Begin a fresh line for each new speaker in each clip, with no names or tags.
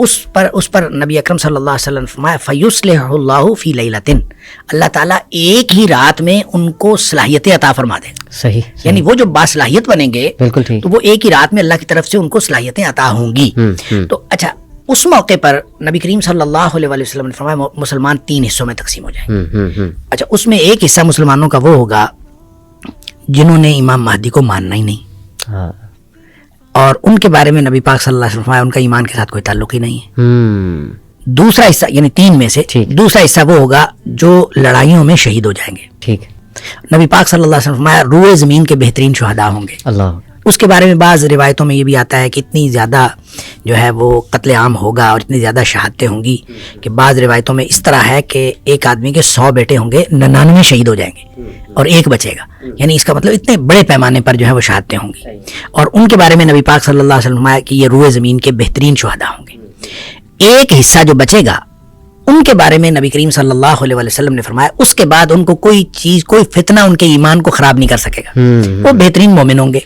اس پر نبی اکرم صلی اللہ علیہ وسلم فرمایا فیصلح اللہ فی لیلۃ، اللہ تعالیٰ ایک ہی رات میں ان کو صلاحیتیں عطا فرما دے گا.
صحیح.
یعنی وہ جو باصلاحیت بنیں گے
بالکل ٹھیک،
تو وہ ایک ہی رات میں اللہ کی طرف سے ان کو صلاحیتیں عطا ہوں گی. تو اچھا اس موقع پر نبی کریم صلی اللہ علیہ وسلم نے فرمایا مسلمان 3 حصوں میں تقسیم ہو جائیں گے. اچھا اس میں ایک حصہ مسلمانوں کا وہ ہوگا جنہوں نے امام مہدی کو ماننا ہی نہیں، اور ان کے بارے میں نبی پاک صلی اللہ علیہ وسلم فرمایا ان کا ایمان کے ساتھ کوئی تعلق ہی نہیں ہے. دوسرا حصہ یعنی 3 میں سے دوسرا حصہ وہ ہوگا جو لڑائیوں میں شہید ہو جائیں گے. ٹھیک. نبی پاک صلی اللہ علیہ وسلم فرمایا روئے زمین کے بہترین شہداء ہوں گے. اللہ. اس کے بارے میں بعض روایتوں میں یہ بھی آتا ہے کہ اتنی زیادہ جو ہے وہ قتل عام ہوگا اور اتنی زیادہ شہادتیں ہوں گی کہ بعض روایتوں میں اس طرح ہے کہ ایک آدمی کے 100 بیٹے ہوں گے، 99 شہید ہو جائیں گے اور ایک بچے گا. یعنی اس کا مطلب اتنے بڑے پیمانے پر جو ہے وہ شہادتیں ہوں گی. اور ان کے بارے میں نبی پاک صلی اللہ علیہ وسلم فرمایا کہ یہ روئے زمین کے بہترین شہداء ہوں گے. ایک حصہ جو بچے گا ان کے بارے میں نبی کریم صلی اللہ علیہ وسلم نے فرمایا اس کے بعد ان کو کوئی چیز، کوئی فتنہ ان کے ایمان کو خراب نہیں کر سکے گا، وہ بہترین مومن ہوں گے.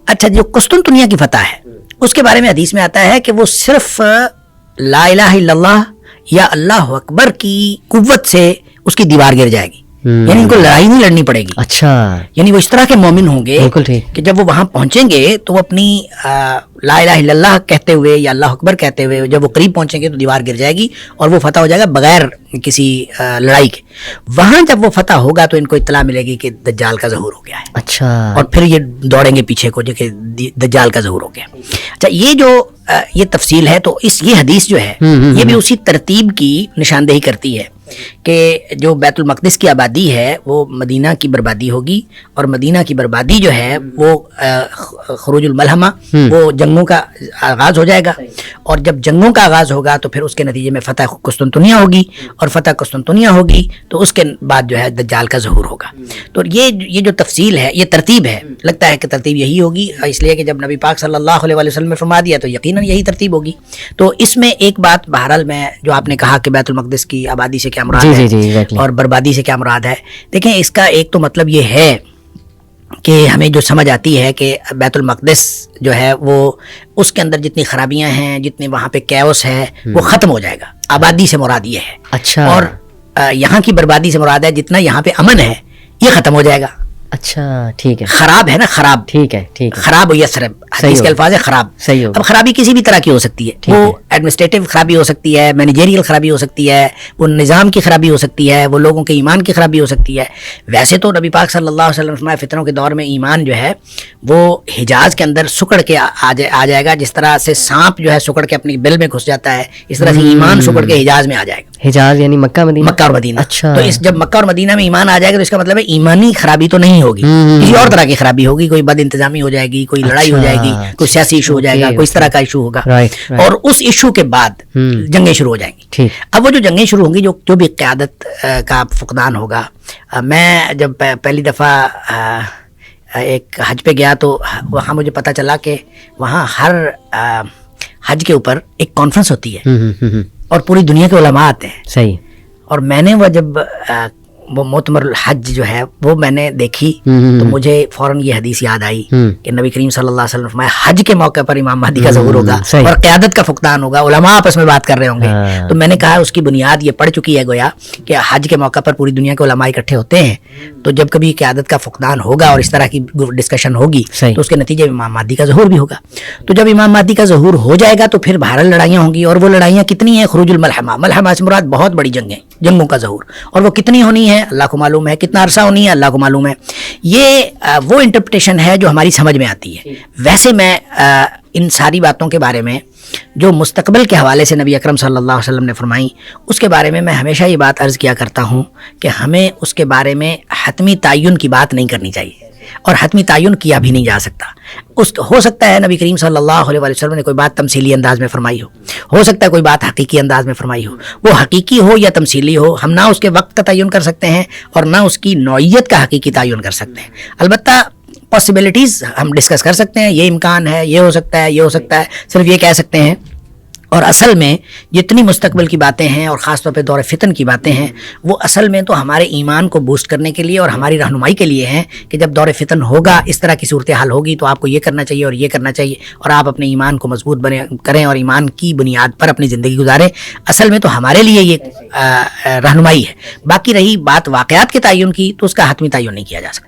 اچھا جو قسطنطنیہ کی فتح ہے اس کے بارے میں حدیث میں آتا ہے کہ وہ صرف لا الہ الا اللہ یا اللہ اکبر کی قوت سے اس کی دیوار گر جائے گی، یعنی ان کو لڑائی نہیں لڑنی پڑے گی. اچھا یعنی وہ اس طرح کے مومن ہوں گے کہ جب وہ وہاں پہنچیں گے تو وہ اپنی لا الہ الا اللہ کہتے ہوئے یا اللہ اکبر کہتے ہوئے جب وہ قریب پہنچیں گے تو دیوار گر جائے گی اور وہ فتح ہو جائے گا بغیر کسی لڑائی کے. وہاں جب وہ فتح ہوگا تو ان کو اطلاع ملے گی کہ دجال کا ظہور ہو گیا ہے. اچھا. اور پھر یہ دوڑیں گے پیچھے کو جو کہ دجال کا ظہور ہو گیا. اچھا یہ جو یہ تفصیل ہے تو یہ حدیث جو ہے یہ بھی اسی ترتیب کی نشاندہی کرتی ہے کہ جو بیت المقدس کی آبادی ہے وہ مدینہ کی بربادی ہوگی، اور مدینہ کی بربادی جو ہے وہ خروج الملحمہ، وہ جنگوں کا آغاز ہو جائے گا، اور جب جنگوں کا آغاز ہوگا تو پھر اس کے نتیجے میں فتح قسطنطنیہ ہوگی، اور فتح قسطنطنیہ ہوگی تو اس کے بعد جو ہے دجال کا ظہور ہوگا. تو یہ جو تفصیل ہے، یہ ترتیب ہے، لگتا ہے کہ ترتیب یہی ہوگی، اس لیے کہ جب نبی پاک صلی اللہ علیہ وسلم نے فرما دیا تو یقیناً یہی ترتیب ہوگی. تو اس میں ایک بات بہرحال میں جو آپ نے کہا کہ بیت المقدس کی آبادی سے کیا مراد ہے اور بربادی سے کیا مراد ہے، دیکھیں اس کا ایک تو مطلب یہ ہے کہ ہمیں جو سمجھ آتی ہے کہ بیت المقدس جو ہے وہ اس کے اندر جتنی خرابیاں ہیں، جتنے وہاں پہ کیوس ہے وہ ختم ہو جائے گا. آبادی سے مراد یہ ہے. اچھا. اور یہاں کی بربادی سے مراد ہے جتنا یہاں پہ امن ہے یہ ختم ہو جائے گا. اچھا ٹھیک ہے. خراب ہے نا، خراب. ٹھیک ہے ٹھیک ہے. خراب ہو یا سرب، حدیث کے الفاظ ہے خراب. صحیح ہو. اب خرابی کسی بھی طرح کی ہو سکتی ہے، وہ ایڈمنسٹریٹو خرابی ہو سکتی ہے، مینیجریل خرابی ہو سکتی ہے، وہ نظام کی خرابی ہو سکتی ہے، وہ لوگوں کے ایمان کی خرابی ہو سکتی ہے. ویسے تو نبی پاک صلی اللہ علیہ وسلم فتنوں کے دور میں ایمان جو ہے وہ حجاز کے اندر سکڑ کے آ جائے گا. جس طرح سے سانپ جو ہے سکڑ کے اپنی بل میں گھس جاتا ہے، اس طرح سے ایمان سکڑ کے حجاز میں آ جائے گا. حجاز یعنی مکہ مدینہ. مکہ اور مدینہ. اچھا. تو جب مکہ اور مدینہ میں ایمان آ جائے گا تو اس کا مطلب ہے ایمانی خرابی تو نہیں ہوگی، کسی اور طرح کی خرابی ہوگی، کوئی بد انتظامی ہو جائے گی، کوئی لڑائی ہو جائے گی، کوئی سیاسی ایشو ہو جائے گا، کوئی اس طرح کا ایشو ہوگا. اور اس ایشو کے بعد جنگیں شروع ہو جائیں گی. اب وہ جو جنگیں شروع ہوں گی، جو بھی قیادت کا فقدان ہوگا. میں جب پہلی دفعہ ایک حج پہ گیا تو وہاں مجھے پتہ چلا کہ وہاں ہر حج کے اوپر ایک کانفرنس ہوتی ہے اور پوری دنیا کے علماء آتے ہیں. صحیح. اور میں نے وہ جب وہ معتمر الحج جو ہے وہ میں نے دیکھی تو مجھے فوراً یہ حدیث یاد آئی کہ نبی کریم صلی اللہ علیہ وسلم فرمایا حج کے موقع پر امام مہدی کا ظہور ہوگا اور قیادت کا فقدان ہوگا، علماء آپس میں بات کر رہے ہوں گے. تو میں نے کہا اس کی بنیاد یہ پڑ چکی ہے گویا کہ حج کے موقع پر پوری دنیا کے علماء اکٹھے ہوتے ہیں، تو جب کبھی قیادت کا فقدان ہوگا اور اس طرح کی ڈسکشن ہوگی تو اس کے نتیجے میں امام مہدی کا ظہور بھی ہوگا. تو جب امام مہدی کا ظہور ہو جائے گا تو پھر بہرحال لڑائیاں ہوں گی، اور وہ لڑائیاں کتنی ہیں؟ خروج الملحمہ. ملحمہ سے مراد بہت بڑی جنگیں، جنگوں کا ظہور، اور وہ کتنی ہونی ہے اللہ کو معلوم ہے، کتنا عرصہ ہونی ہے اللہ کو معلوم ہے. یہ وہ انٹرپریٹیشن ہے جو ہماری سمجھ میں آتی ہے. ویسے میں ان ساری باتوں کے بارے میں جو مستقبل کے حوالے سے نبی اکرم صلی اللہ علیہ وسلم نے فرمائی اس کے بارے میں ہمیشہ یہ بات عرض کیا کرتا ہوں کہ ہمیں اس کے بارے میں حتمی تعین کی بات نہیں کرنی چاہیے، اور حتمی تعین کیا بھی نہیں جا سکتا. ہو سکتا ہے نبی کریم صلی اللہ علیہ وسلم نے کوئی بات تمثیلی انداز میں فرمائی ہو سکتا ہے کوئی بات حقیقی انداز میں فرمائی ہو. وہ حقیقی ہو یا تمثیلی ہو، ہم نہ اس کے وقت کا تعین کر سکتے ہیں اور نہ اس کی نوعیت کا حقیقی تعین کر سکتے ہیں. البتہ پاسبلٹیز ہم ڈسکس کر سکتے ہیں، یہ امکان ہے، یہ ہو سکتا ہے، یہ ہو سکتا ہے. صرف یہ کہہ سکتے ہیں اور اصل میں جتنی مستقبل کی باتیں ہیں اور خاص طور پہ دور فتن کی باتیں ہیں وہ اصل میں تو ہمارے ایمان کو بوسٹ کرنے کے لیے اور ہماری رہنمائی کے لیے ہیں کہ جب دور فتن ہوگا، اس طرح کی صورتحال ہوگی تو آپ کو یہ کرنا چاہیے اور یہ کرنا چاہیے، اور آپ اپنے ایمان کو مضبوط کریں اور ایمان کی بنیاد پر اپنی زندگی گزاریں. اصل میں تو ہمارے لیے یہ رہنمائی ہے. باقی رہی بات واقعات کے تعین کی تو اس کا حتمی تعین نہیں کیا جا سکتا.